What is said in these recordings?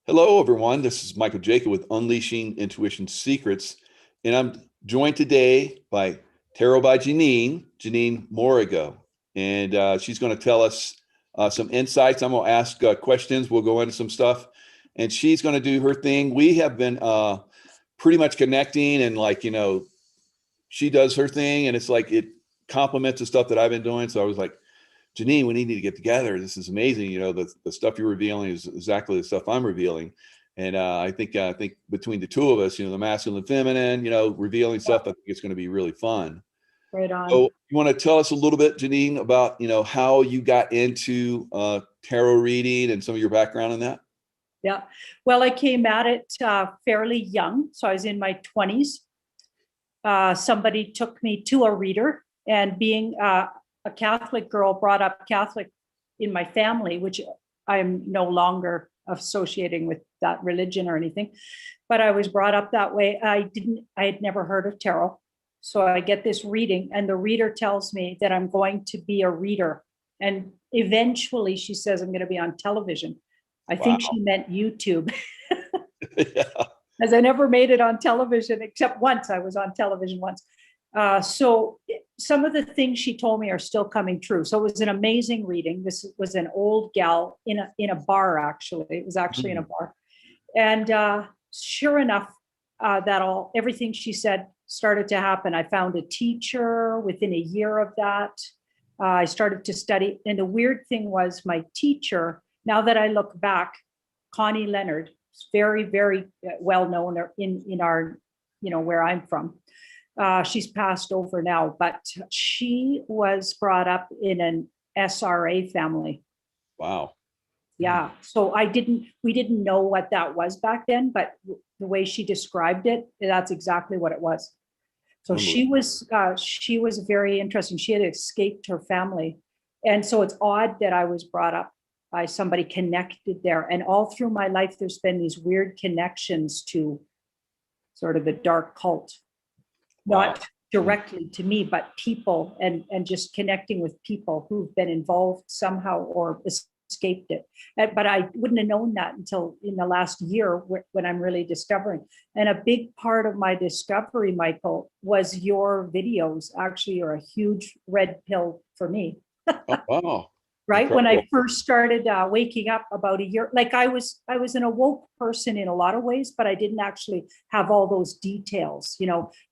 Hello, everyone. This is 𝗍𝗂𝗧𝗧𝗏 with Unleashing Intuition Secrets, and I'm joined today by Tarot by Janine, Janine 𝗶𝗏𝗂𝗲𝗂, and she's going to tell us some insights. I'm going to ask questions. We'll go into some stuff, and she's going to do her thing. We have been pretty much connecting, and she does her thing, and it's like it complements the stuff that I've been doing. So I was like, Janine, we need to get together. This is amazing. The stuff you're revealing is exactly the stuff I'm revealing. And I think between the two of us, the masculine and feminine, revealing stuff, I think it's going to be really fun. Right on. So you want to tell us a little bit, Janine, about, how you got into tarot reading and some of your background in that? Yeah. Well, I came at it fairly young. So I was in my 20s. Somebody took me to a reader, and being a Catholic girl brought up Catholic in my family, which I am no longer associating with that religion or anything, but I was brought up that way. I had never heard of tarot. So I get this reading, and the reader tells me that I'm going to be a reader. And eventually she says, I'm going to be on television. I think she meant YouTube. Yeah. As I never made it on television, except once. I was on television once. So some of the things she told me are still coming true. So it was an amazing reading. This was an old gal in a bar, actually. It was actually in a bar. And sure enough, everything she said started to happen. I found a teacher within a year of that. I started to study. And the weird thing was, my teacher, now that I look back, Connie Leonard, very, very well known in our, where I'm from. She's passed over now, but she was brought up in an SRA family. Wow. Yeah. So we didn't know what that was back then, but the way she described it, that's exactly what it was. So she was very interesting. She had escaped her family. And so it's odd that I was brought up by somebody connected there. And all through my life, there's been these weird connections to sort of the dark cult. Not directly to me, but people, and just connecting with people who've been involved somehow or escaped it. But I wouldn't have known that until in the last year when I'm really discovering. And a big part of my discovery, Michael, was your videos. Actually, are a huge red pill for me. Oh, wow. Right. Incredible. When I first started waking up about a year, like I was an awoke person in a lot of ways, but I didn't actually have all those details,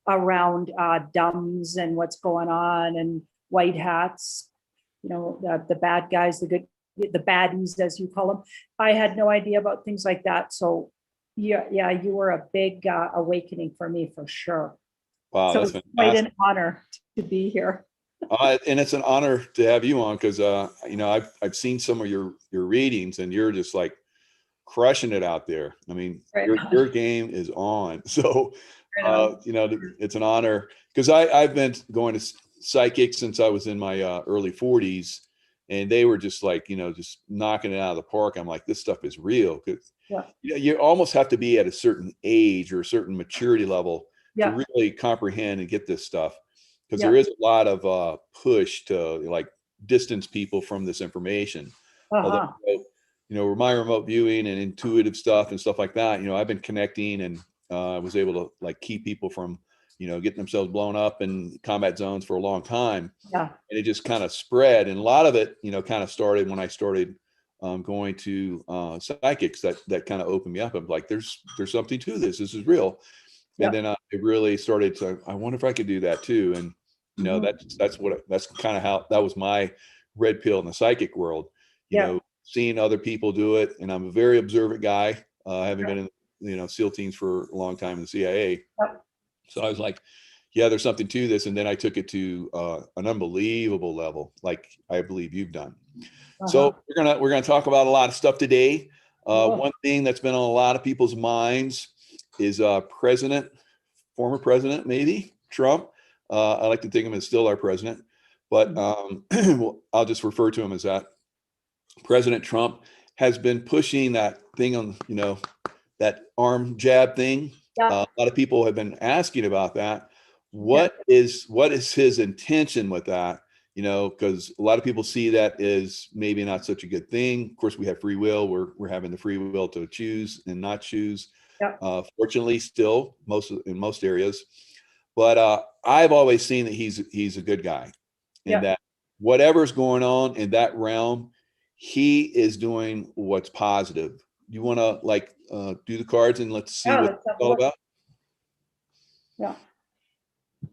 around dumbs and what's going on and white hats, the bad guys, the baddies, as you call them. I had no idea about things like that. So yeah, you were a big awakening for me, for sure. Wow. So it's quite an honor to be here. And it's an honor to have you on, because I've seen some of your readings, and you're just like crushing it out there. I mean, your game is on. So it's an honor, because I've been going to psychics since I was in my early 40s, and they were just like, just knocking it out of the park. I'm like, this stuff is real, because you almost have to be at a certain age or a certain maturity level to really comprehend and get this stuff. Because there is a lot of push to like distance people from this information. Although, my remote viewing and intuitive stuff and stuff like that, I've been connecting, and I was able to like keep people from, getting themselves blown up in combat zones for a long time. Yeah. And it just kind of spread. And a lot of it, kind of started when I started going to psychics that kind of opened me up. I'm like, there's something to this. This is real. And then it really started to, I wonder if I could do that too. And that's kind of how that was my red pill in the psychic world, seeing other people do it. And I'm a very observant guy, having been in SEAL teams for a long time in the CIA. So I was like, yeah, there's something to this. And then I took it to an unbelievable level, like I believe you've done. So we're gonna talk about a lot of stuff today. One thing that's been on a lot of people's minds is former president, maybe Trump. I like to think of him as still our president, but I'll just refer to him as that. President Trump has been pushing that thing on, that arm jab thing. A lot of people have been asking about that. What is his intention with that? because a lot of people see that as maybe not such a good thing. Of course, we have free will. We're having the free will to choose and not choose. Yeah. Fortunately, still in most areas, but I've always seen that he's a good guy, and that whatever's going on in that realm, he is doing what's positive. You want to do the cards and let's see what it's all about? Yeah.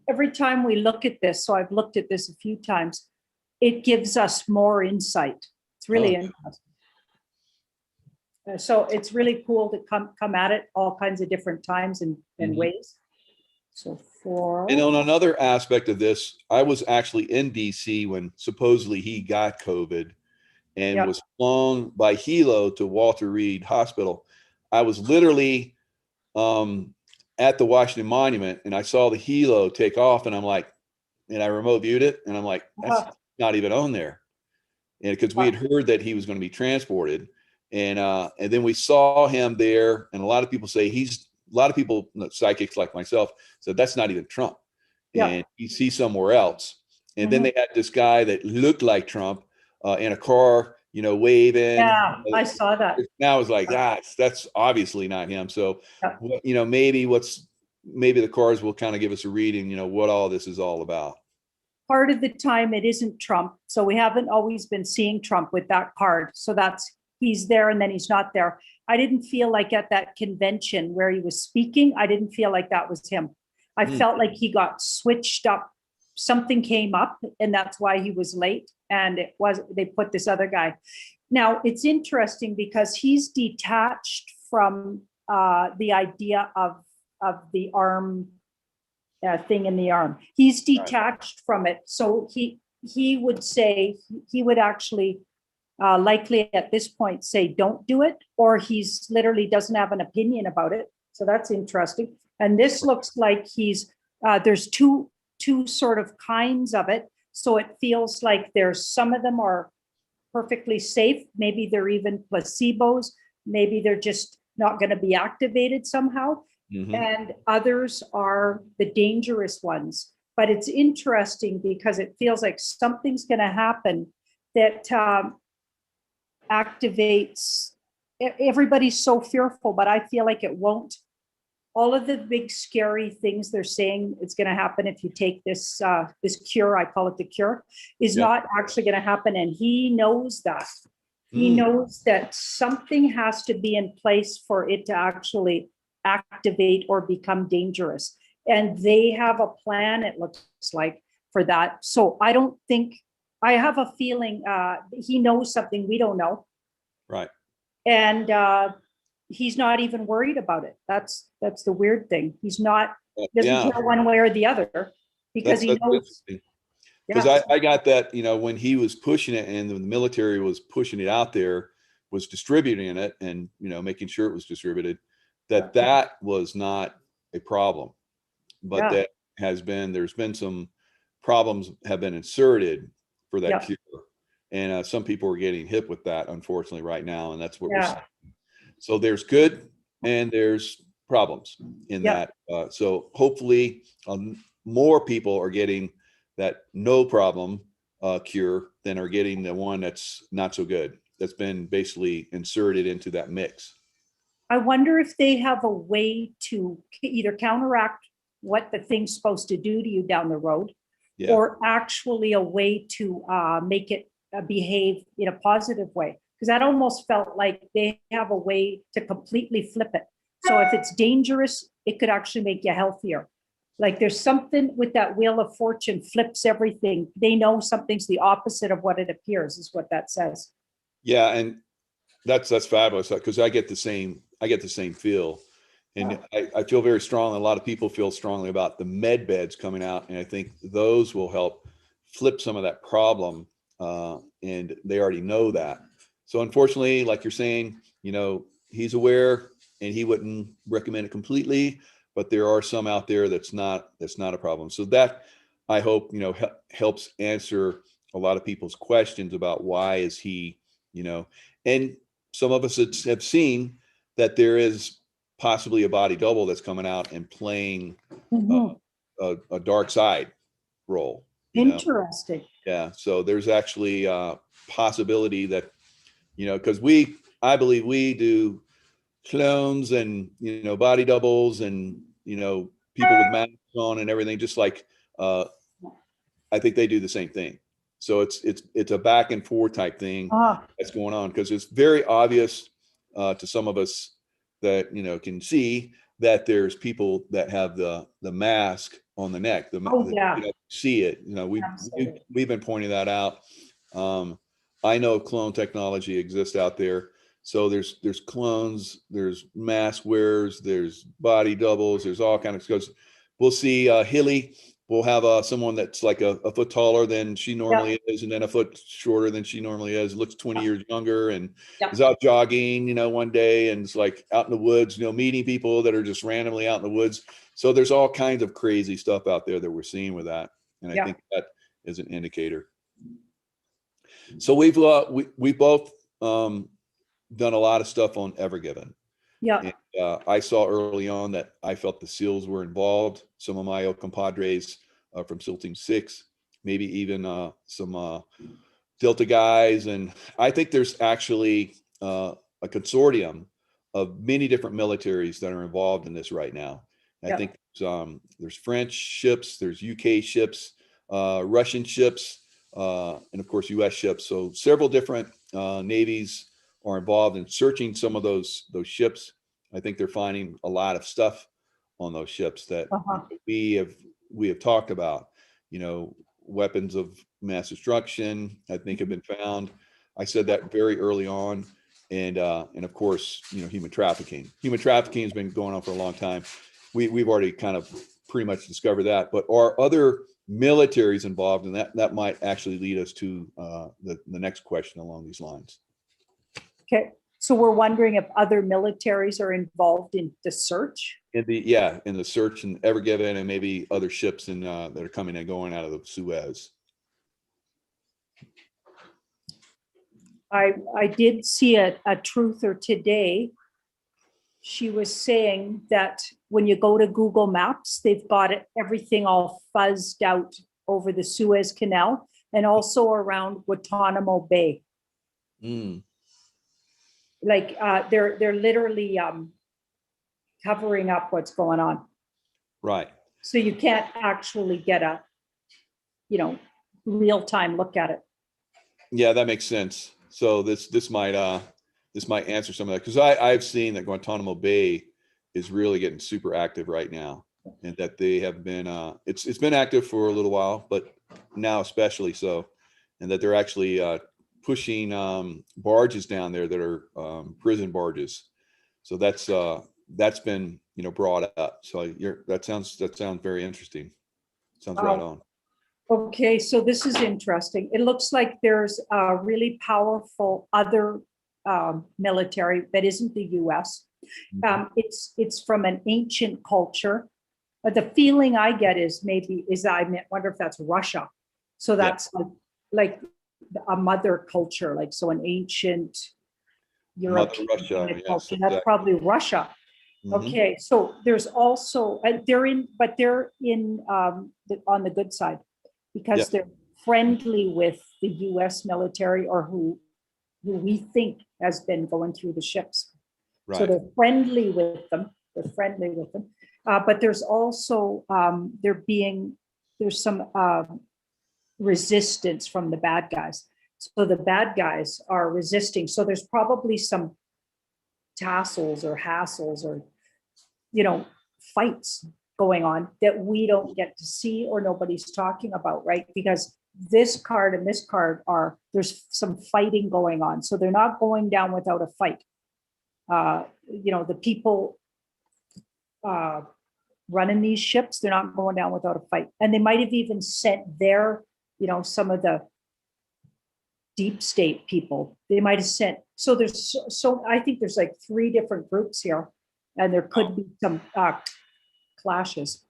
Every time we look at this, so I've looked at this a few times, it gives us more insight. It's really interesting. So it's really cool to come at it all kinds of different times and ways. So and on another aspect of this, I was actually in DC when supposedly he got COVID and was flown by helo to Walter Reed Hospital. I was literally at the Washington Monument, and I saw the helo take off, and I'm like, and I remote viewed it, and I'm like, that's not even on there. And because we had heard that he was going to be transported, and then we saw him there, and a lot of people say a lot of people, psychics like myself, said that's not even Trump, and he's somewhere else. And then they had this guy that looked like Trump in a car, waving. Yeah, I saw that. Now it's like, that's obviously not him. So, maybe the cards will kind of give us a reading, what all this is all about. Part of the time it isn't Trump. So we haven't always been seeing Trump with that card. So he's there and then he's not there. I didn't feel like at that convention where he was speaking, I didn't feel like that was him. I felt like he got switched up. Something came up and that's why he was late. And they put this other guy. Now it's interesting because he's detached from the idea of the arm thing in the arm. He's detached from it. So he would say, he would actually likely at this point say, don't do it, or he's literally doesn't have an opinion about it. So that's interesting. And this looks like there's two sort of kinds of it. So it feels like there's some of them are perfectly safe. Maybe they're even placebos. Maybe they're just not going to be activated somehow. And others are the dangerous ones. But it's interesting because it feels like something's going to happen that activates. Everybody's so fearful, but I feel like it won't. All of the big scary things they're saying it's going to happen if you take this cure, I call it the cure, is not actually going to happen. And he knows that. He knows that something has to be in place for it to actually activate or become dangerous. And they have a plan, it looks like, for that. So I have a feeling he knows something we don't know. Right. And he's not even worried about it. That's the weird thing. He's not, doesn't care one way or the other because he knows. Because I got that, when he was pushing it and the military was pushing it out there, was distributing it and, making sure it was distributed, that was not a problem. But there's been some problems have been inserted for that cure. And some people are getting hit with that, unfortunately, right now. And that's what we're seeing. So there's good and there's problems in that. So hopefully more people are getting that no problem cure than are getting the one that's not so good. That's been basically inserted into that mix. I wonder if they have a way to either counteract what the thing's supposed to do to you down the road, or actually a way to make it behave in a positive way. Because that almost felt like they have a way to completely flip it. So if it's dangerous, it could actually make you healthier. Like there's something with that wheel of fortune flips everything. They know something's the opposite of what it appears, is what that says. Yeah, and that's fabulous because I get the same feel. And I feel very strongly. A lot of people feel strongly about the med beds coming out, and I think those will help flip some of that problem. And they already know that. So unfortunately, like you're saying, he's aware, and he wouldn't recommend it completely. But there are some out there that's not a problem. So that I hope helps answer a lot of people's questions about why is he, and some of us have seen that there is possibly a body double that's coming out and playing a dark side role. Interesting. Yeah. So there's actually a possibility that, because I believe we do clones and, body doubles and, people with masks on and everything, just like, I think they do the same thing. So it's a back and forth type thing that's going on, because it's very obvious to some of us that, can see that there's people that have the mask on the neck. See it. We've been pointing that out. I know clone technology exists out there. So there's clones, there's mask wearers, there's body doubles, there's all kinds of stuff. We'll see Hilly will have someone that's like a foot taller than she normally is, and then a foot shorter than she normally is, looks 20 years younger, and is out jogging, one day, and it's like out in the woods, meeting people that are just randomly out in the woods. So there's all kinds of crazy stuff out there that we're seeing with that. And I think that is an indicator. So we've both done a lot of stuff on Ever Given. Yeah. And, I saw early on that I felt the SEALs were involved. Some of my old compadres from SEAL Team 6, maybe even some Delta guys. And I think there's actually a consortium of many different militaries that are involved in this right now. I think there's French ships, there's UK ships, Russian ships, and of course US ships. So several different navies are involved in searching some of those ships. I think they're finding a lot of stuff on those ships that we have talked about. Weapons of mass destruction, I think, have been found. I said that very early on, and of course, human trafficking. Human trafficking has been going on for a long time. We've already kind of pretty much discovered that, but are other militaries involved, and that might actually lead us to the next question along these lines. Okay, so we're wondering if other militaries are involved in the search? In the search and Ever Given, and maybe other ships that are coming and going out of the Suez. I did see a truther today. She was saying that when you go to Google Maps, they've got everything all fuzzed out over the Suez Canal and also around Guantanamo Bay. Like they're literally covering up what's going on. Right. So you can't actually get a, real-time look at it. Yeah, that makes sense. So this might answer some of that, because I've seen that Guantanamo Bay is really getting super active right now, and that they have been it's been active for a little while, but now especially so, and that they're actually pushing barges down there that are prison barges. So that's been brought up. So that sounds very interesting. Sounds right on. Okay, so this is interesting. It looks like there's a really powerful other military that isn't the US. It's from an ancient culture. But the feeling I get is I wonder if that's Russia. So that's like a mother culture, like so an ancient European culture. Yes, that's probably Russia. Okay, so there's also, and they're in on the good side, because they're friendly with the US military, or who we think has been going through the ships. Right. So they're friendly with them. But there's also there's some resistance from the bad guys. So the bad guys are resisting. So there's probably some tassels or hassles or fights going on that we don't get to see, or nobody's talking about, right? Because this card and this card there's some fighting going on. So they're not going down without a fight. The people running these ships, they're not going down without a fight. And they might have even sent their, some of the deep state people, they might have sent. So I think there's like 3 different groups here, and there could be some clashes.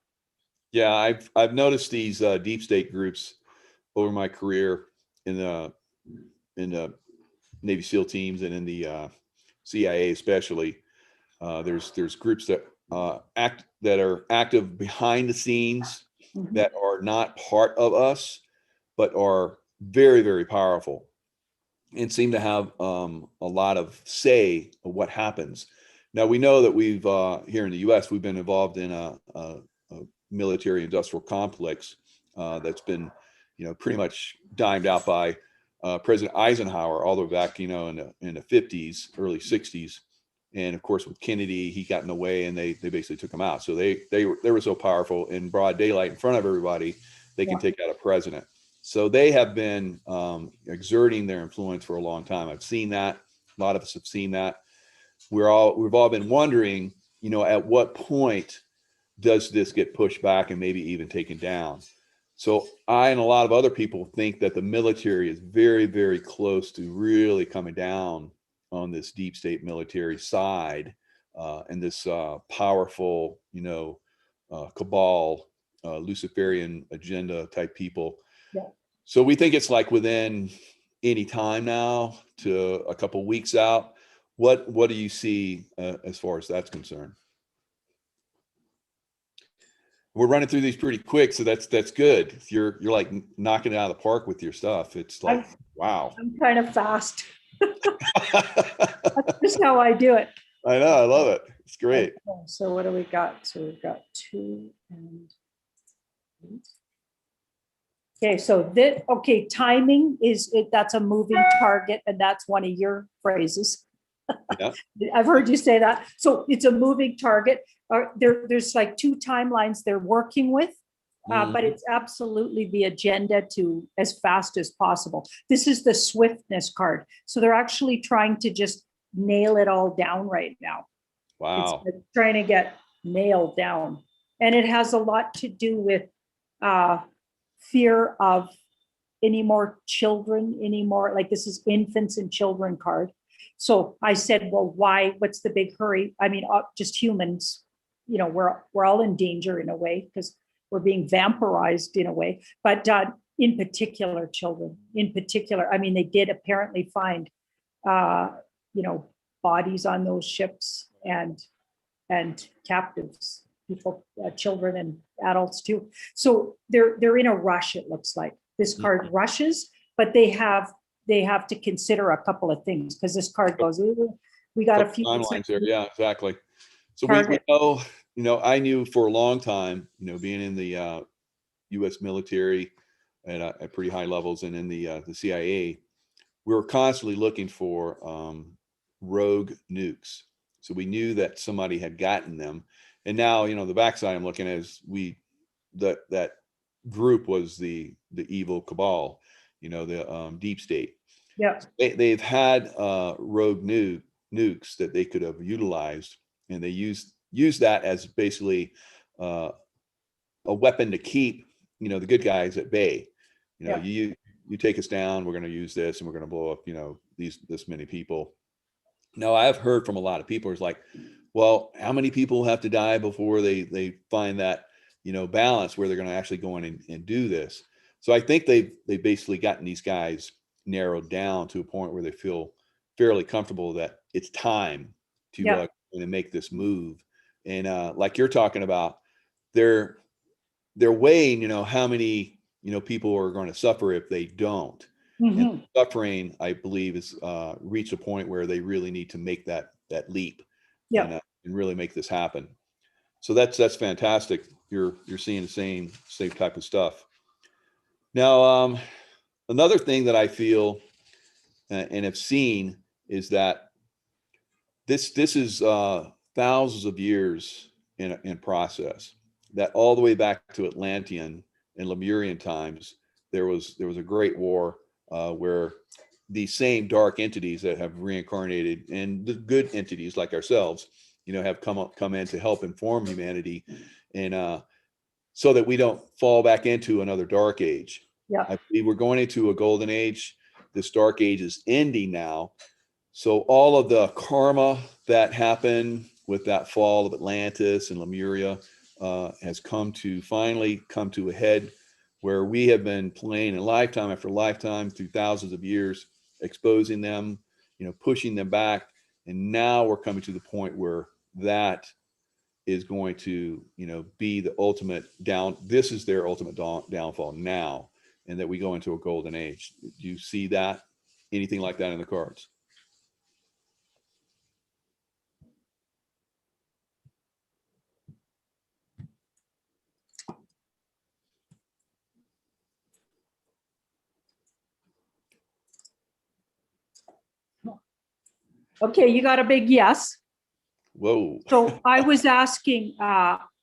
Yeah, I've noticed these deep state groups over my career in the Navy SEAL teams and in the CIA especially. There's groups that are active behind the scenes, that are not part of us, but are very, very powerful, and seem to have a lot of say of what happens. Now, we know that we've here in the US, we've been involved in a military industrial complex that's been, pretty much dimed out by President Eisenhower all the way back, in the 50s, early 60s. And of course, with Kennedy, he got in the way and they basically took him out. So they were so powerful in broad daylight in front of everybody, they can take out a president. So they have been exerting their influence for a long time. I've seen that. A lot of us have seen that. We've all been wondering, at what point does this get pushed back and maybe even taken down? So I and a lot of other people think that the military is very, very close to really coming down on this deep state military side and this powerful, cabal, Luciferian agenda type people. Yeah. So we think it's like within any time now to a couple weeks out. What do you see as far as that's concerned? We're running through these pretty quick, so that's good. You're like knocking it out of the park with your stuff. It's like, wow. I'm kind of fast. That's just how I do it. I know, I love it. It's great. Okay, so what do we got? So we've got 2 and 8. Okay, so timing that's a moving target, and that's one of your phrases. Yeah. I've heard you say that. So it's a moving target. There's like 2 timelines they're working with, but it's absolutely the agenda to as fast as possible. This is the swiftness card. So they're actually trying to just nail it all down right now. Wow. It's trying to get nailed down. And it has a lot to do with fear of any more children anymore. Like, this is infants and children card. So I said, well, why? What's the big hurry? I mean, just humans, we're all in danger in a way because we're being vampirized in a way. But in particular, children, I mean, they did apparently find, bodies on those ships and captives, people, children and adults too. So they're in a rush. It looks like this card rushes, but they have to consider a couple of things because this card goes, we got a few timelines there. Yeah, exactly. So we know, I knew for a long time, being in the US military at pretty high levels and in the CIA, we were constantly looking for rogue nukes. So we knew that somebody had gotten them. And now, the backside I'm looking at is that group was the evil cabal, the deep state. Yeah. They've had rogue nukes that they could have utilized, and they use that as basically a weapon to keep, the good guys at bay. You take us down, we're going to use this, and we're going to blow up, this many people. Now, I've heard from a lot of people, it's like, well, how many people have to die before they find that, balance where they're going to actually go in and do this? So I think they've basically gotten these guys narrowed down to a point where they feel fairly comfortable that it's time to make this move. And like you're talking about, they're weighing, how many, people are going to suffer if they don't. And suffering, I believe, is reached a point where they really need to make that leap and really make this happen. So that's fantastic. You're seeing the same type of stuff. Now, another thing that I feel and have seen is that this is thousands of years in process. That all the way back to Atlantean and Lemurian times, there was a great war where these same dark entities that have reincarnated and the good entities like ourselves, have come in to help inform humanity, and so that we don't fall back into another dark age. Yeah, I believe we're going into a golden age. This dark age is ending now. So all of the karma that happened with that fall of Atlantis and Lemuria has finally come to a head, where we have been playing in lifetime after lifetime through thousands of years, exposing them, pushing them back. And now we're coming to the point where that is going to, be the ultimate this is their ultimate downfall now. and that we go into a golden age. Do you see that? Anything like that in the cards? Okay, you got a big yes. Whoa. So I was asking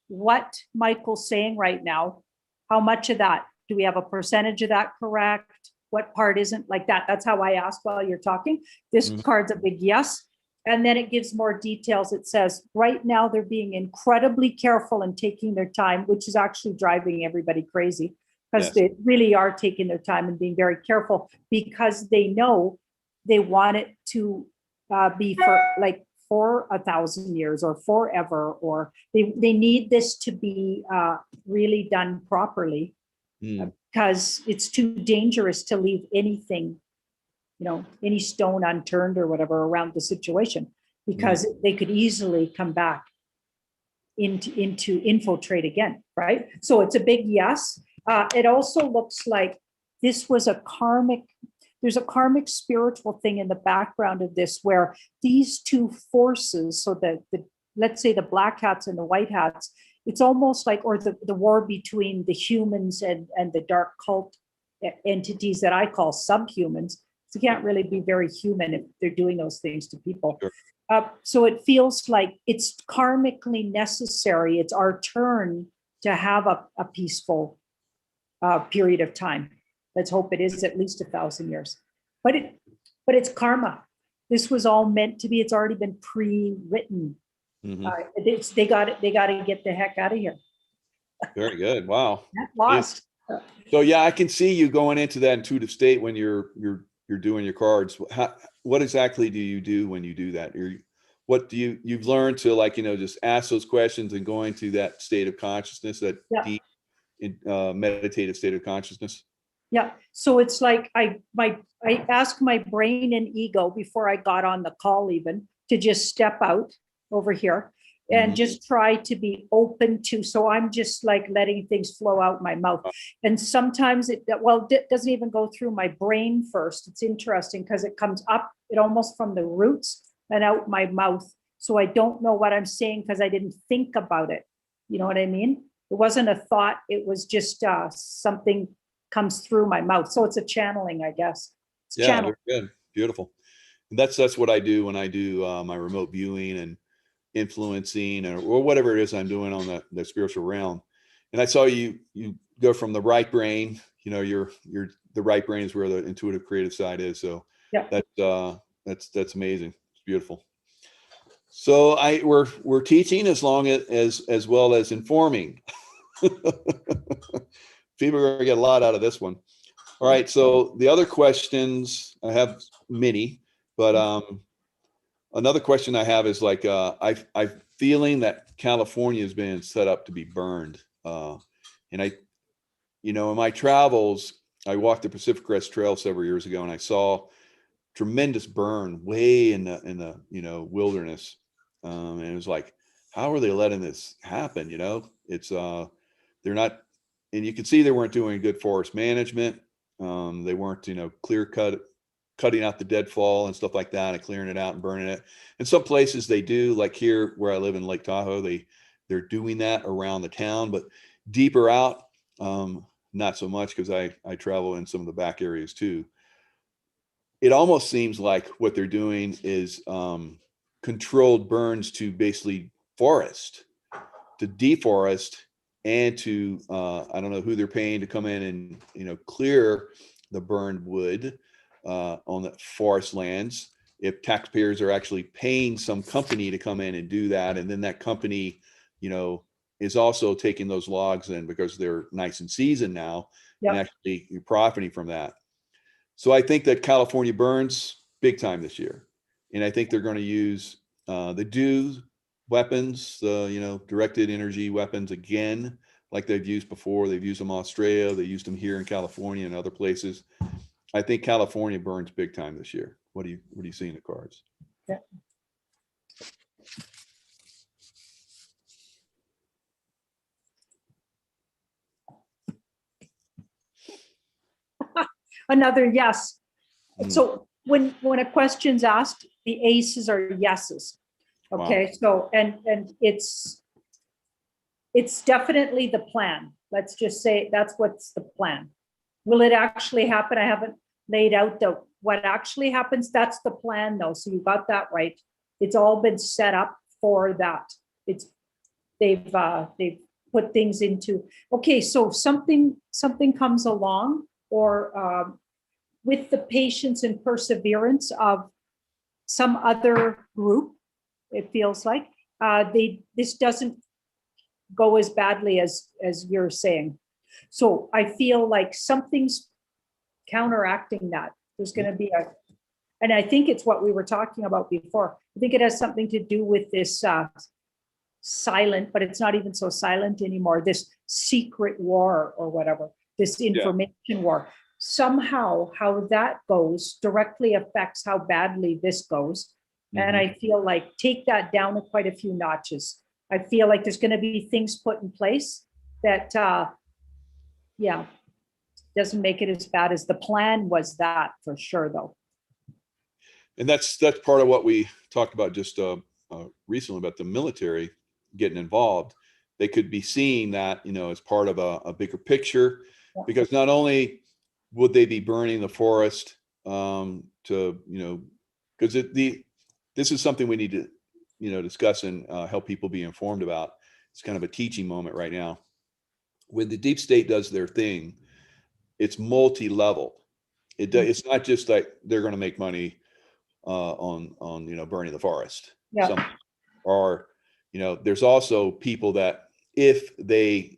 what Michael's saying right now, how much of that, do we have a percentage of that correct? What part isn't like that? That's how I asked while you're talking. This card's a big yes. And then it gives more details. It says, right now they're being incredibly careful and taking their time, which is actually driving everybody crazy, because they really are taking their time and being very careful, because they know they want it to be for 1,000 years or forever, or they need this to be really done properly, because it's too dangerous to leave anything, any stone unturned or whatever around the situation, because they could easily come back into infiltrate again, right? So it's a big yes. It also looks like this was there's a karmic spiritual thing in the background of this, where these two forces, so that let's say the black hats and the white hats, it's almost like, or the war between the humans and the dark cult entities that I call subhumans. So you can't really be very human if they're doing those things to people. Sure. So it feels like it's karmically necessary. It's our turn to have a peaceful period of time. Let's hope it is at least 1,000 years. But it's karma. This was all meant to be. It's already been pre-written. They got to get the heck out of here. Very good. Wow. Lost. So yeah, I can see you going into that intuitive state when you're doing your cards. What exactly do you do when you do that? What do you've learned to just ask those questions and go into that state of consciousness, that deep meditative state of consciousness? Yeah. So it's like I asked my brain and ego before I got on the call even to just step out over here and just try to be open to. So I'm just like letting things flow out my mouth. And sometimes it doesn't even go through my brain first. It's interesting because it comes up, it almost from the roots and out my mouth. So I don't know what I'm saying because I didn't think about it. You know what I mean? It wasn't a thought. It was just something comes through my mouth. So it's a channeling, I guess. It's very good. Beautiful. And that's what I do when I do my remote viewing and influencing or whatever it is I'm doing on the spiritual realm. And I saw you go from the right brain, the right brain is where the intuitive creative side is. So that's amazing. It's beautiful. So we're teaching as well as informing. People are going to get a lot out of this one. All right. So the other questions, I have many, but another question I have is like, I'm feeling that California has been set up to be burned. And in my travels, I walked the Pacific Crest Trail several years ago, and I saw tremendous burn way in the wilderness. And it was like, how are they letting this happen? It's they're not. And you can see they weren't doing good forest management. They weren't, cutting out the deadfall and stuff like that and clearing it out and burning it. In some places they do, like here where I live in Lake Tahoe, they're doing that around the town, but deeper out, not so much, because I travel in some of the back areas too. It almost seems like what they're doing is controlled burns to basically forest, to deforest, and to I don't know who they're paying to come in and clear the burned wood on the forest lands. If taxpayers are actually paying some company to come in and do that, and then that company is also taking those logs in because they're nice and seasoned now, and actually you're profiting from that. So I think that California burns big time this year, and I think they're going to use the DEW weapons, directed energy weapons again, like they've used before. They've used them in Australia. They used them here in California and other places. I think California burns big time this year. What do you see in the cards? Yeah. another yes. Mm. So when a question's asked, the aces are yeses. Okay, Wow. so and it's definitely the plan. Let's just say that's what's the plan. Will it actually happen? I haven't laid out what actually happens. That's the plan though. So you got that right. It's all been set up for that. They've put things into, okay, so something comes along, or with the patience and perseverance of some other group, it feels like this doesn't go as badly as you're saying. So I feel like something's counteracting that. There's going to be and I think it's what we were talking about before. I think it has something to do with this silent, but it's not even so silent anymore, this secret war or whatever, this information war. Somehow how that goes directly affects how badly this goes. And I feel like take that down quite a few notches. I feel like there's going to be things put in place that doesn't make it as bad as the plan was, that for sure though. And that's part of what we talked about just recently about the military getting involved. They could be seeing that, as part of a bigger picture, because not only would they be burning the forest because this is something we need to discuss and help people be informed about. It's kind of a teaching moment right now. When the deep state does their thing, it's multi-level. It's not just like they're going to make money on burning the forest. Or there's also people that if they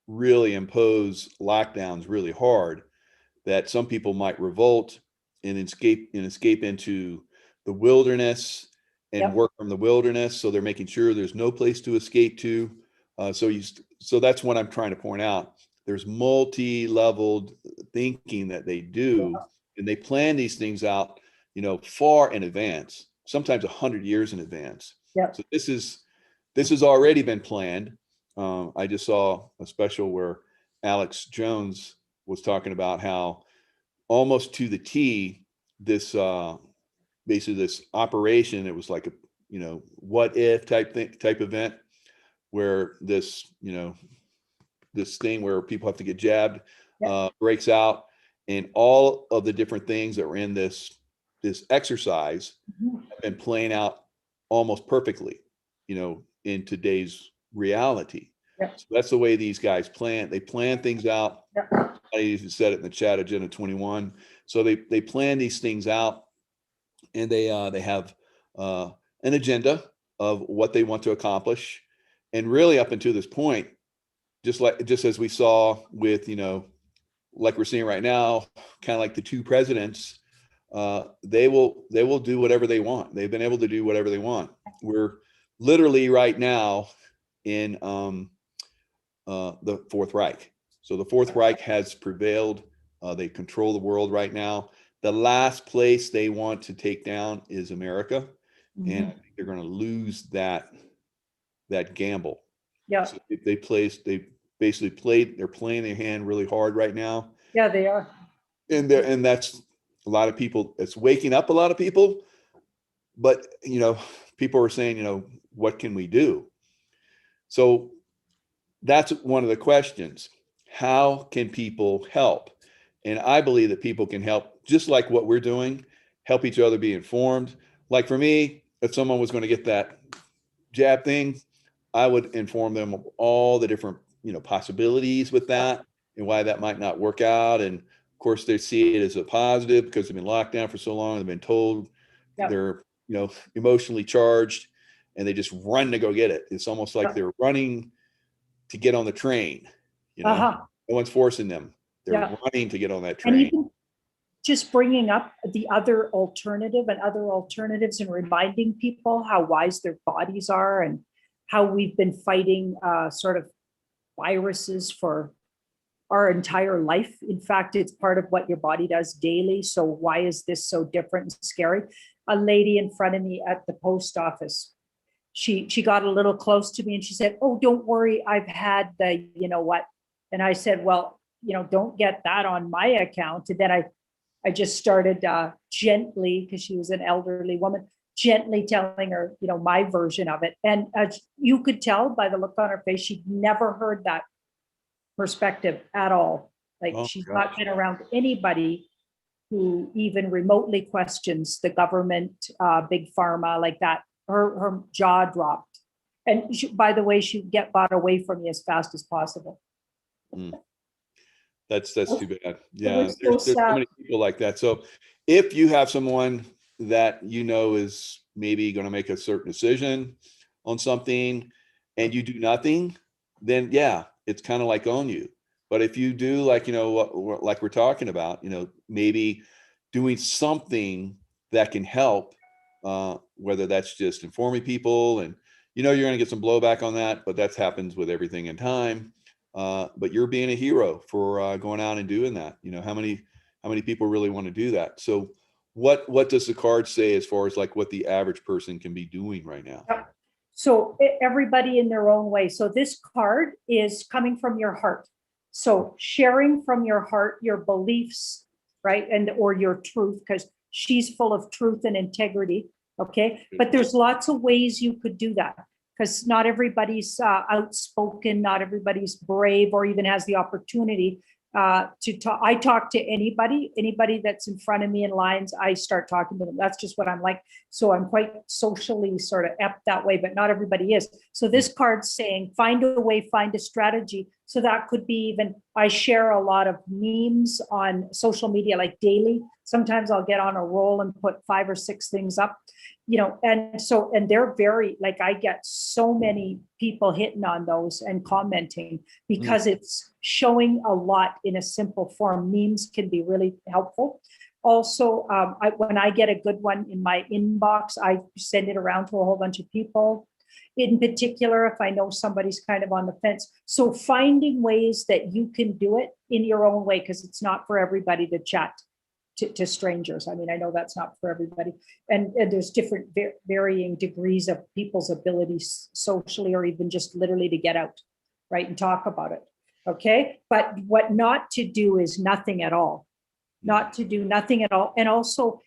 really impose lockdowns really hard, that some people might revolt and escape into the wilderness and work from the wilderness. So they're making sure there's no place to escape to. So that's what I'm trying to point out. There's multi-leveled thinking that they do, and they plan these things out, far in advance, sometimes 100 years in advance. So this has already been planned. I just saw a special where Alex Jones was talking about how almost to the T, this basically this operation, it was like a what if type event, where this thing where people have to get jabbed breaks out, and all of the different things that were in this exercise have been playing out almost perfectly, in today's reality. So that's the way these guys plan. They plan things out. I even said it in the chat, Agenda 21. So they plan these things out, and they have an agenda of what they want to accomplish. And really up until this point, just as we saw with, like we're seeing right now, kind of like the two presidents, they will do whatever they want. They've been able to do whatever they want. We're literally right now in the Fourth Reich. So the Fourth Reich has prevailed. They control the world right now. The last place they want to take down is America. And I think they're going to lose that gamble. So they're playing their hand really hard right now. Yeah, they are. And that's a lot of people, it's waking up a lot of people. But, people are saying, what can we do? So that's one of the questions. How can people help? And I believe that people can help, just like what we're doing, help each other be informed. Like for me, if someone was going to get that jab thing, I would inform them of all the different, possibilities with that and why that might not work out. And of course, they see it as a positive because they've been locked down for so long. They've been told they're, emotionally charged, and they just run to go get it. It's almost like they're running to get on the train. No one's forcing them. They're running to get on that train. And even just bringing up the other alternative and other alternatives, and reminding people how wise their bodies are, and how we've been fighting sort of viruses for our entire life. In fact, it's part of what your body does daily. So why is this so different and scary? A lady in front of me at the post office, she got a little close to me and she said, "Oh, don't worry, I've had the, what?" And I said, "Well, don't get that on my account." And then I just started gently, because she was an elderly woman, gently telling her, my version of it. And you could tell by the look on her face, she'd never heard that perspective at all. Like, she's not been around anybody who even remotely questions the government, big pharma, like that. Her jaw dropped. And by the way, she'd got away from me as fast as possible. That's too bad. Yeah, there's so many people like that. So if you have someone that is maybe going to make a certain decision on something and you do nothing, then yeah, it's kind of like on you. But if you do, like, like we're talking about, maybe doing something that can help, whether that's just informing people, and you're going to get some blowback on that, but that happens with everything in time. But you're being a hero for going out and doing that. How many people really want to do that? So what does the card say as far as like what the average person can be doing right now? So everybody in their own way. So this card is coming from your heart. So sharing from your heart, your beliefs, right? Or your truth, because she's full of truth and integrity. Okay. But there's lots of ways you could do that, because not everybody's outspoken, not everybody's brave, or even has the opportunity to talk. I talk to anybody that's in front of me in lines, I start talking to them. That's just what I'm like. So I'm quite socially sort of apt that way, but not everybody is. So this card's saying, find a way, find a strategy. So that could be even, I share a lot of memes on social media, like daily. Sometimes I'll get on a roll and put 5 or 6 things up. And they're very, like, I get so many people hitting on those and commenting, because it's showing a lot in a simple form. Memes can be really helpful. Also, when I get a good one in my inbox, I send it around to a whole bunch of people. In particular, if I know somebody's kind of on the fence. So finding ways that you can do it in your own way, because it's not for everybody to chat to strangers. I mean, I know that's not for everybody. And there's different varying degrees of people's abilities socially, or even just literally to get out, right, and talk about it. Okay. But what not to do is nothing at all. Not to do nothing at all. And also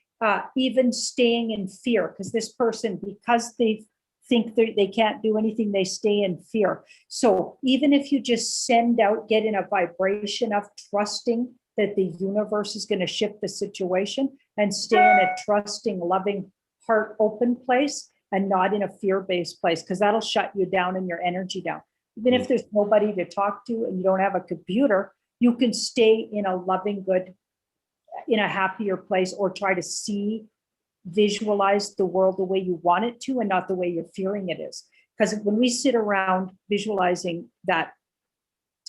even staying in fear, because this person, because they think they can't do anything, they stay in fear. So even if you just send out, get in a vibration of trusting that the universe is going to shift the situation, and stay in a trusting, loving, heart open place, and not in a fear-based place, because that'll shut you down and your energy down. Even if there's nobody to talk to and you don't have a computer, you can stay in a loving, good, in a happier place, or try to visualize the world the way you want it to, and not the way you're fearing it is. Because when we sit around visualizing that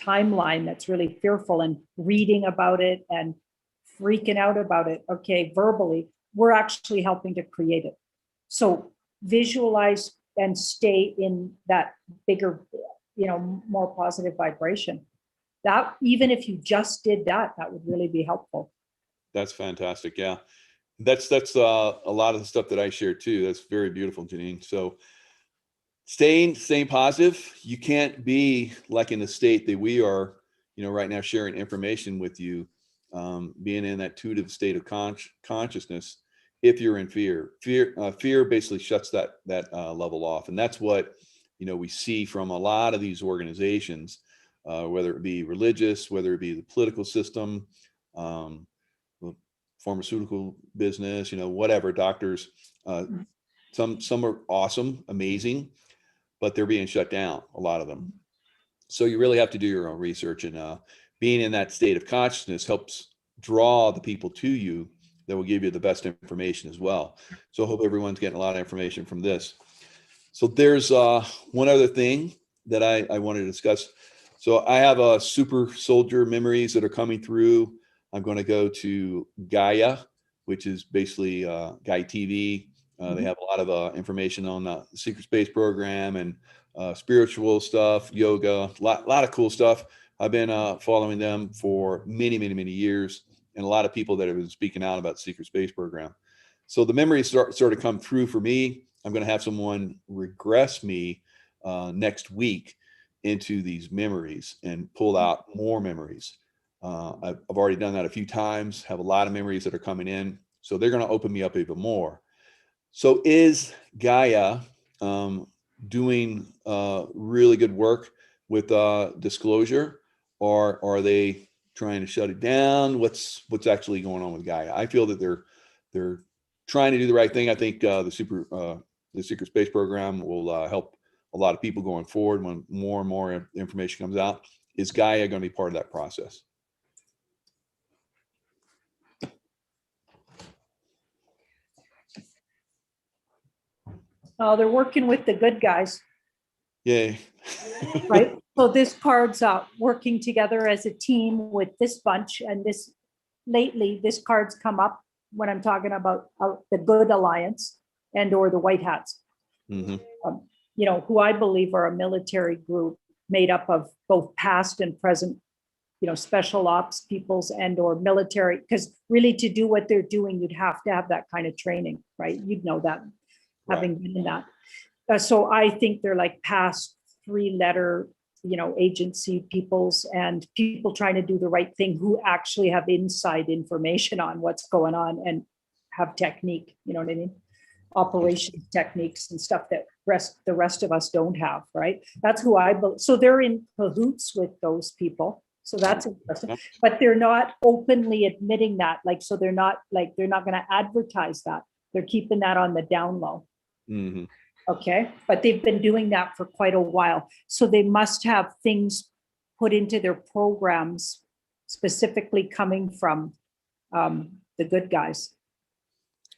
timeline that's really fearful and reading about it and freaking out about it, okay, verbally, we're actually helping to create it. So visualize and stay in that bigger, more positive vibration. That, even if you just did that, that would really be helpful. That's fantastic. Yeah. That's a lot of the stuff that I share too. That's very beautiful, Janine. So staying positive. You can't be like in the state that we are, right now, sharing information with you, being in that intuitive state of consciousness. If you're in fear basically shuts that level off. And that's what, we see from a lot of these organizations, whether it be religious, whether it be the political system, pharmaceutical business, whatever, doctors, some are awesome, amazing, but they're being shut down, a lot of them. So you really have to do your own research, and being in that state of consciousness helps draw the people to you that will give you the best information as well. So I hope everyone's getting a lot of information from this. So there's one other thing that I want to discuss. So I have super soldier memories that are coming through. I'm going to go to Gaia, which is basically Guy TV. They have a lot of information on the secret space program and spiritual stuff, yoga, a lot of cool stuff. I've been following them for many years, and a lot of people that have been speaking out about the secret space program. So the memories sort of come through for me. I'm going to have someone regress me next week into these memories and pull out more memories. I've already done that a few times, have a lot of memories that are coming in. So they're going to open me up even more. So is Gaia doing really good work with disclosure, or are they trying to shut it down? What's actually going on with Gaia? I feel that they're trying to do the right thing. I think the secret space program will help a lot of people going forward when more and more information comes out. Is Gaia going to be part of that process? They're working with the good guys. Yay. Right. So this card's working together as a team with this bunch, and this lately this card's come up when I'm talking about the Good Alliance and or the White Hats. Mm-hmm. You know, who I believe are a military group made up of both past and present, you know, special ops peoples and or military, because really to do what they're doing, you'd have to have that kind of training, right? You'd know that, having been in that. So I think they're like past 3-letter, you know, agency peoples and people trying to do the right thing who actually have inside information on what's going on and have technique, you know what I mean? Operation techniques and stuff that the rest of us don't have, right? That's who I believe. So they're in cahoots with those people. So that's interesting, but they're not openly admitting that. Like, so they're not going to advertise that. They're keeping that on the down low. Mm-hmm. Okay. But they've been doing that for quite a while. So they must have things put into their programs specifically coming from the good guys.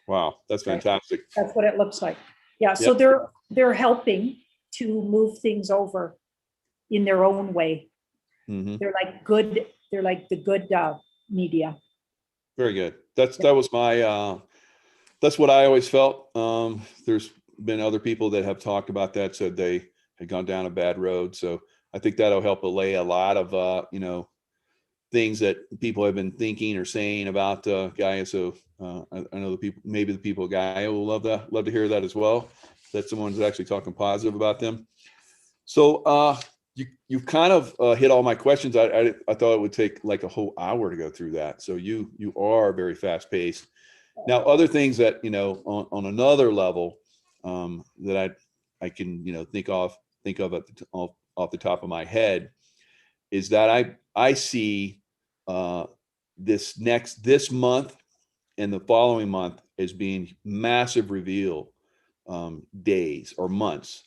Wow, that's fantastic. Right? That's what it looks like. Yeah. Yep. So they're helping to move things over in their own way. Mm-hmm. They're like the good media. Very good. That was my that's what I always felt. There's been other people that have talked about that, said they had gone down a bad road. So I think that'll help allay a lot of you know, things that people have been thinking or saying about Gaia. So I know the people, maybe the people of Gaia will love to hear that as well. That someone's actually talking positive about them. So you've kind of hit all my questions. I thought it would take like a whole hour to go through that. So you are very fast paced. Now, other things that, you know, on another level that I can, you know, think of off the top of my head is that I see this month and the following month as being massive reveal days or months.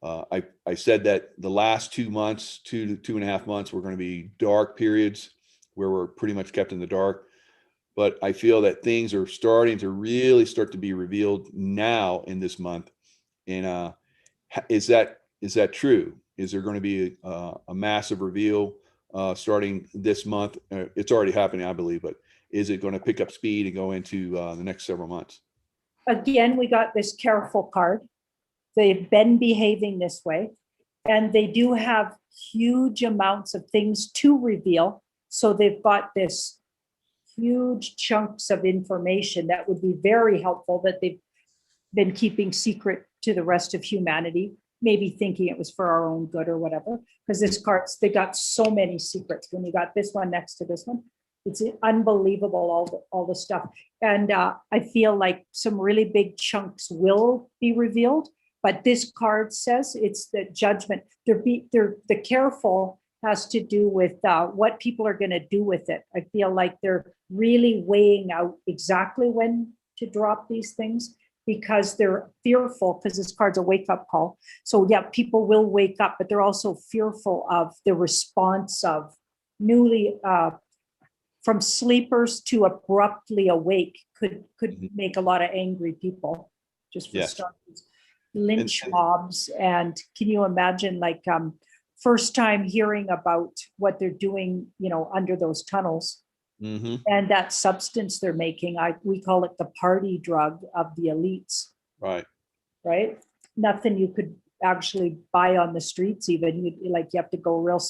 I said that the last 2 months, 2.5 months, were going to be dark periods where we're pretty much kept in the dark. But I feel that things are starting to really start to be revealed now in this month. And is that true? Is there going to be a massive reveal starting this month? It's already happening, I believe, but is it going to pick up speed and go into the next several months? Again, we got this careful card. They've been behaving this way, and they do have huge amounts of things to reveal. So they've got this huge chunks of information that would be very helpful that they've been keeping secret to the rest of humanity, maybe thinking it was for our own good or whatever, because this card's, they got so many secrets. When you got this one next to this one, it's unbelievable, all the stuff. And I feel like some really big chunks will be revealed, but this card says it's the judgment. The careful has to do with what people are going to do with it. I feel like they're really weighing out exactly when to drop these things, because they're fearful, because this card's a wake-up call. So yeah, people will wake up, but they're also fearful of the response of newly, from sleepers to abruptly awake could make a lot of angry people, just for starters. Lynch mobs, and can you imagine, like, first time hearing about what they're doing, you know, under those tunnels, and that substance they're making, we call it the party drug of the elites. Right. Nothing you could actually buy on the streets. Even you have to go real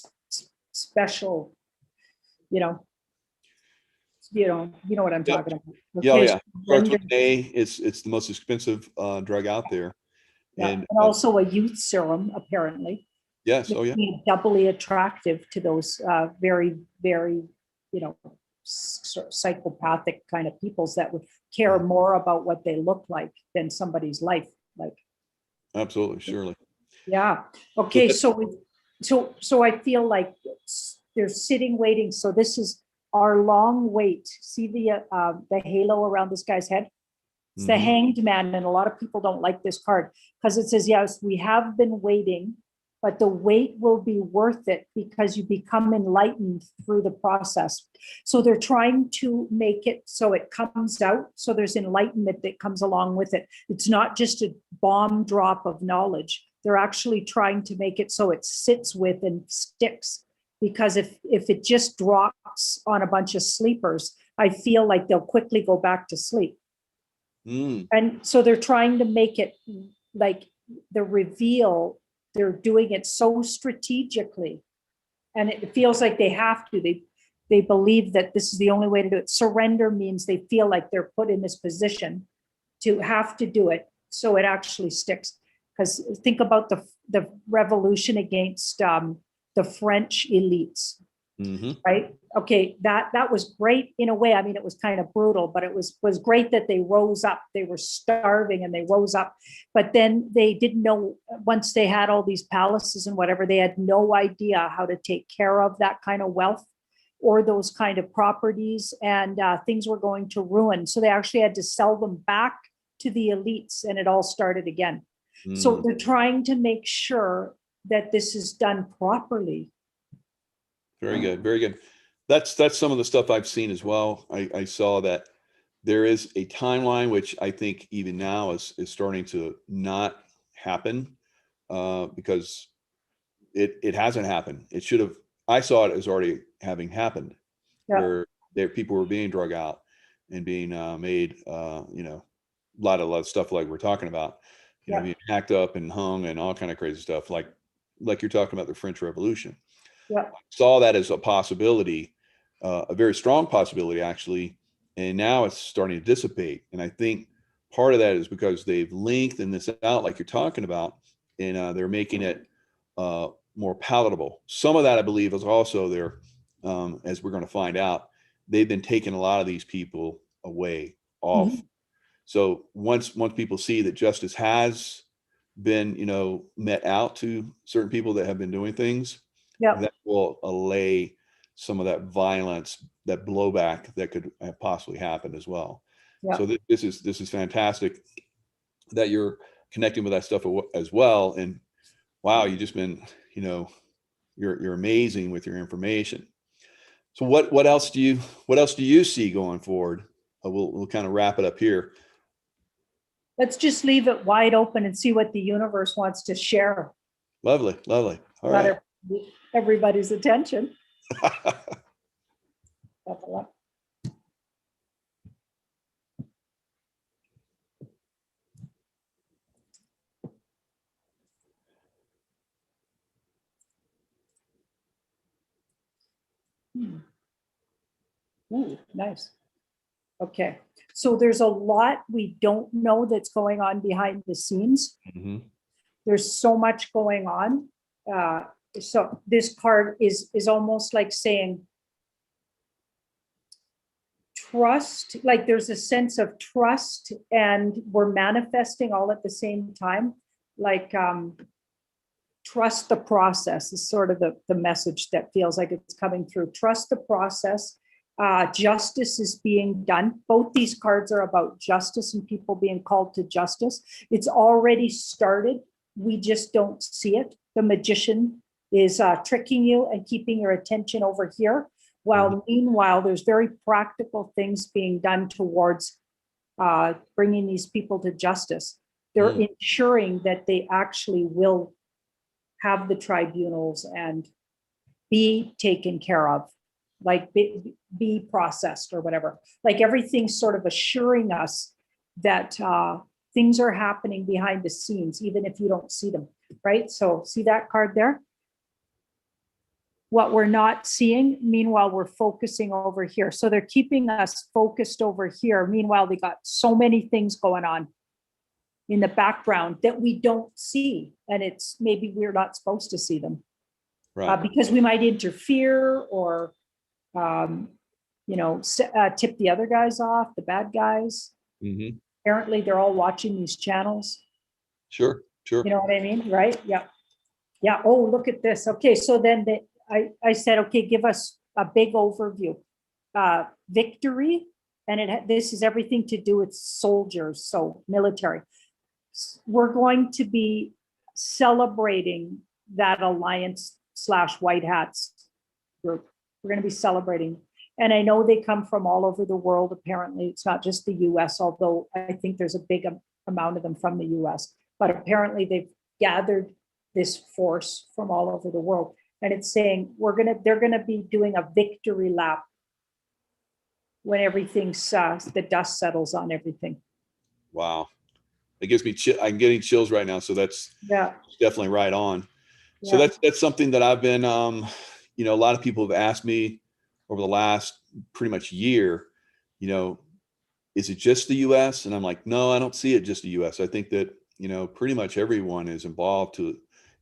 special, you know what I'm talking about. Yeah. Starts with A. It's the most expensive drug out there. And also a youth serum, apparently. Yes. Oh yeah. Doubly attractive to those very, very you know, sort of psychopathic kind of peoples that would care more about what they look like than somebody's life. Like, absolutely, surely. yeah. Okay. So I feel like they're sitting, waiting. So this is our long wait. See the halo around this guy's head? It's the Hanged Man, and a lot of people don't like this card because it says, yes, we have been waiting, but the wait will be worth it because you become enlightened through the process. So they're trying to make it so it comes out. So there's enlightenment that comes along with it. It's not just a bomb drop of knowledge. They're actually trying to make it so it sits with and sticks. Because if it just drops on a bunch of sleepers, I feel like they'll quickly go back to sleep. And so they're trying to make it like the reveal. They're doing it so strategically, and it feels like they have to. They believe that this is the only way to do it. Surrender means they feel like they're put in this position to have to do it, so it actually sticks. Because think about the revolution against the French elites, right? Okay, that was great in a way. I mean, it was kind of brutal, but it was great that they rose up. They were starving and they rose up, but then they didn't know, once they had all these palaces and whatever, they had no idea how to take care of that kind of wealth or those kind of properties, and things were going to ruin. So they actually had to sell them back to the elites, and it all started again. So they're trying to make sure that this is done properly. Very good. Very good. That's some of the stuff I've seen as well. I saw that there is a timeline, which I think even now is starting to not happen because it hasn't happened. It should have. I saw it as already having happened, where people were being drug out and being made, you know, a lot of stuff like we're talking about, you know, being hacked up and hung and all kind of crazy stuff, like you're talking about the French Revolution. I saw that as a possibility, a very strong possibility actually, and now it's starting to dissipate. And I think part of that is because they've lengthened this out, like you're talking about, and they're making it more palatable. Some of that, I believe, is also there, as we're going to find out, they've been taking a lot of these people away off. So once people see that justice has been, you know, met out to certain people that have been doing things, that will allay some of that violence, that blowback that could have possibly happened as well. So this is fantastic that you're connecting with that stuff as well. And wow, you've just been, you know, you're amazing with your information. So what else do you see going forward? We'll kind of wrap it up here. Let's just leave it wide open and see what the universe wants to share. Lovely. All right. Everybody's attention. Ooh, nice. Okay, so there's a lot we don't know that's going on behind the scenes. There's so much going on. So this card is almost like saying trust, like there's a sense of trust and we're manifesting all at the same time. Like trust the process is sort of the message that feels like it's coming through. Trust the process. Justice is being done. Both these cards are about justice and people being called to justice. It's already started. We just don't see it. The magician is tricking you and keeping your attention over here, while meanwhile, there's very practical things being done towards bringing these people to justice. They're ensuring that they actually will have the tribunals and be taken care of, like be processed or whatever. Like everything's sort of assuring us that things are happening behind the scenes, even if you don't see them, right? So see that card there? What we're not seeing, meanwhile, we're focusing over here. So they're keeping us focused over here. Meanwhile, they got so many things going on in the background that we don't see. And it's maybe we're not supposed to see them, right? Because we might interfere or tip the other guys off, the bad guys. Mm-hmm. Apparently they're all watching these channels. Sure. You know what I mean? Right? Yeah. Yeah. Oh, look at this. Okay. So then I said, okay, give us a big overview. Victory. And this is everything to do with soldiers. So military. We're going to be celebrating that alliance/white hats group. We're going to be celebrating. And I know they come from all over the world. Apparently it's not just the US, although I think there's a big amount of them from the US, but apparently they've gathered this force from all over the world. And it's saying they're going to be doing a victory lap when everything's, the dust settles on everything. Wow. It gives me, I'm getting chills right now. So that's definitely right on. So that's something that I've been, a lot of people have asked me over the last pretty much year, is it just the US? And I'm like, no, I don't see it just the US. I think that, pretty much everyone is involved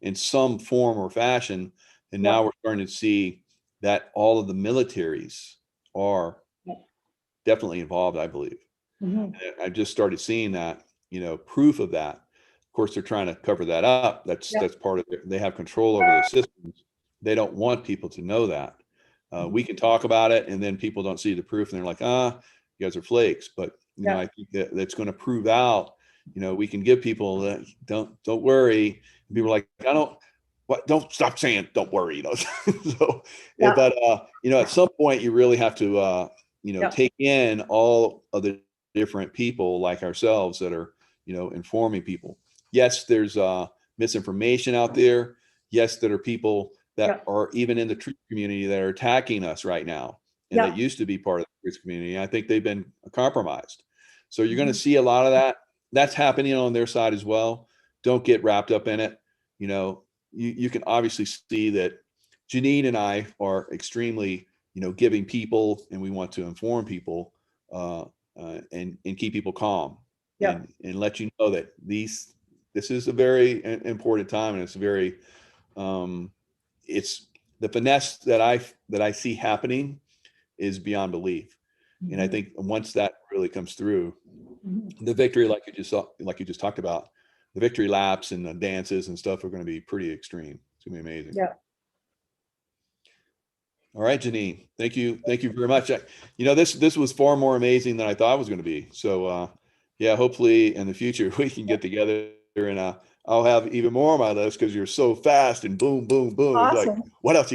in some form or fashion. And now we're starting to see that all of the militaries are definitely involved, I believe. Mm-hmm. I just started seeing that, proof of that. Of course, they're trying to cover that up. That's part of it. They have control over the systems. They don't want people to know that. We can talk about it, and then people don't see the proof, and they're like, you guys are flakes. But I think that's going to prove out. We can give people that don't worry. And people are like, don't stop saying don't worry. So, but at some point you really have to take in all of the different people like ourselves that are informing people. Yes, there's misinformation out there. Yes, there are people that are even in the truth community that are attacking us right now, and that used to be part of the truth community. I think they've been compromised. So you're going to see a lot of that. That's happening on their side as well. Don't get wrapped up in it. You can obviously see that Janine and I are extremely, giving people, and we want to inform people and keep people calm and let you know that this is a very important time, and it's very it's the finesse that I see happening is beyond belief. Mm-hmm. And I think once that really comes through, the victory, like you just talked about, the victory laps and the dances and stuff are going to be pretty extreme. It's going to be amazing. Yeah. All right, Janine, thank you very much. This was far more amazing than I thought it was going to be. So hopefully in the future we can get together, and I'll have even more on my list because you're so fast and boom, boom, boom. Awesome. It's like, what else?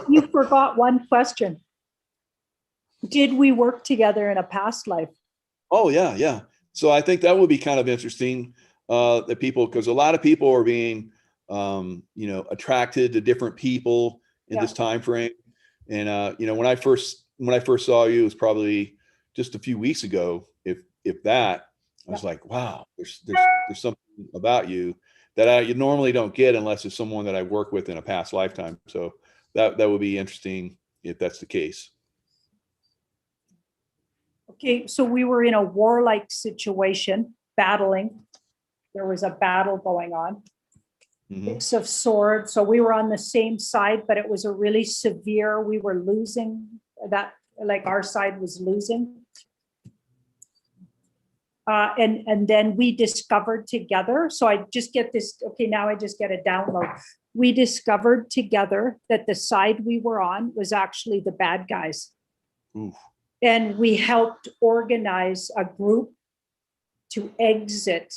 You forgot one question. Did we work together in a past life? Oh yeah. So I think that would be kind of interesting that people, because a lot of people are being, attracted to different people in this time frame. And when I first saw you, it was probably just a few weeks ago, if that. I was like, wow, there's something about you that you normally don't get unless it's someone that I work with in a past lifetime. So that would be interesting if that's the case. Okay, so we were in a warlike situation, battling. There was a battle going on. Mix of swords. So we were on the same side, but it was a really severe, we were losing that, like our side was losing. And then we discovered together. So I just get this, okay, now I just get a download. We discovered together that the side we were on was actually the bad guys. Oof. And we helped organize a group to exit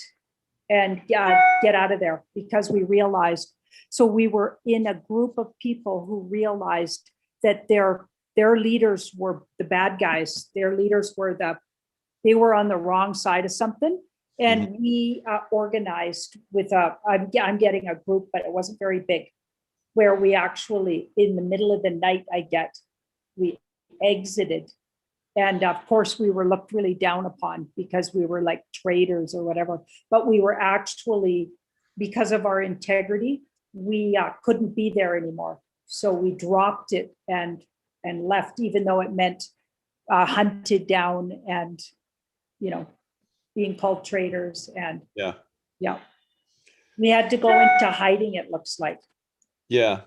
and get out of there, because we realized, so we were in a group of people who realized that their leaders were the bad guys. Their leaders were they were on the wrong side of something. And we organized with I'm getting a group, but it wasn't very big, where we actually, in the middle of the night, we exited. And of course, we were looked really down upon because we were like traitors or whatever. But we were actually, because of our integrity, we couldn't be there anymore. So we dropped it and left, even though it meant hunted down and, being called traitors. And we had to go into hiding, it looks like. Yeah.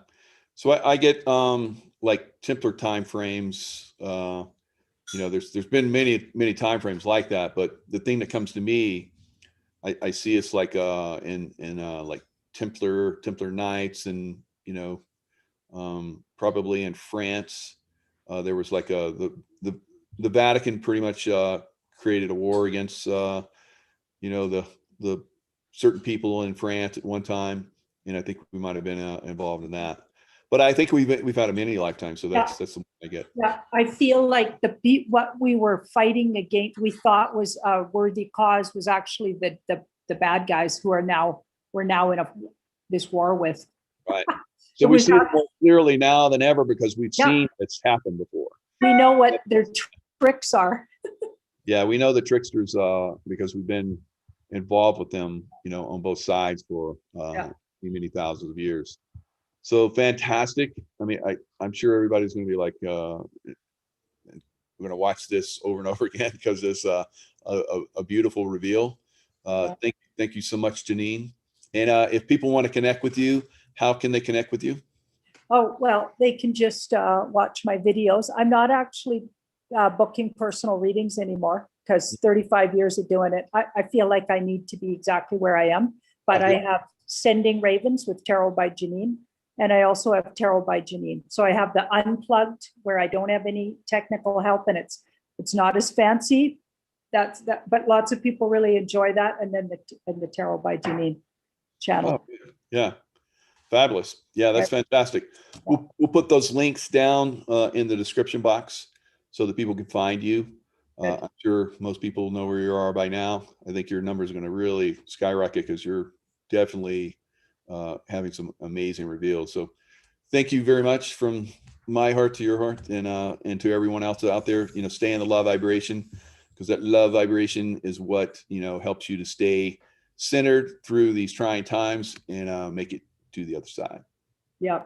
So I get a like Templar time frames. You know, there's been many time frames like that, but the thing that comes to me, I see it's like in like Templar Knights, and you know, probably in France, there was like the Vatican pretty much created a war against you know, the certain people in France at one time, and I think we might have been involved in that. But I think we've had a many lifetimes, so that's the one I get. Yeah, I feel like what we were fighting against, we thought was a worthy cause, was actually the bad guys who we're now in this war with. Right. So we see it more clearly now than ever because we've seen it's happened before. We know what their tricks are. Yeah, we know the tricksters because we've been involved with them, you know, on both sides for many thousands of years. So fantastic. I mean, I'm sure everybody's going to be like, we're going to watch this over and over again because it's a beautiful reveal. Thank you so much, Janine. And if people want to connect with you, how can they connect with you? Oh, well, they can just watch my videos. I'm not actually booking personal readings anymore because 35 years of doing it, I feel like I need to be exactly where I am. But I have Sending Ravens with Tarot by Janine. And I also have Tarot by Janine. So I have the unplugged where I don't have any technical help, and it's not as fancy. But lots of people really enjoy that. And then the Tarot by Janine channel. Oh, yeah, fabulous. Yeah, that's fantastic. We'll put those links down in the description box so that people can find you. I'm sure most people know where you are by now. I think your numbers are going to really skyrocket because you're definitely having some amazing reveals. So thank you very much from my heart to your heart, and to everyone else out there. You know, stay in the love vibration, because that love vibration is what, you know, helps you to stay centered through these trying times and make it to the other side. Yeah.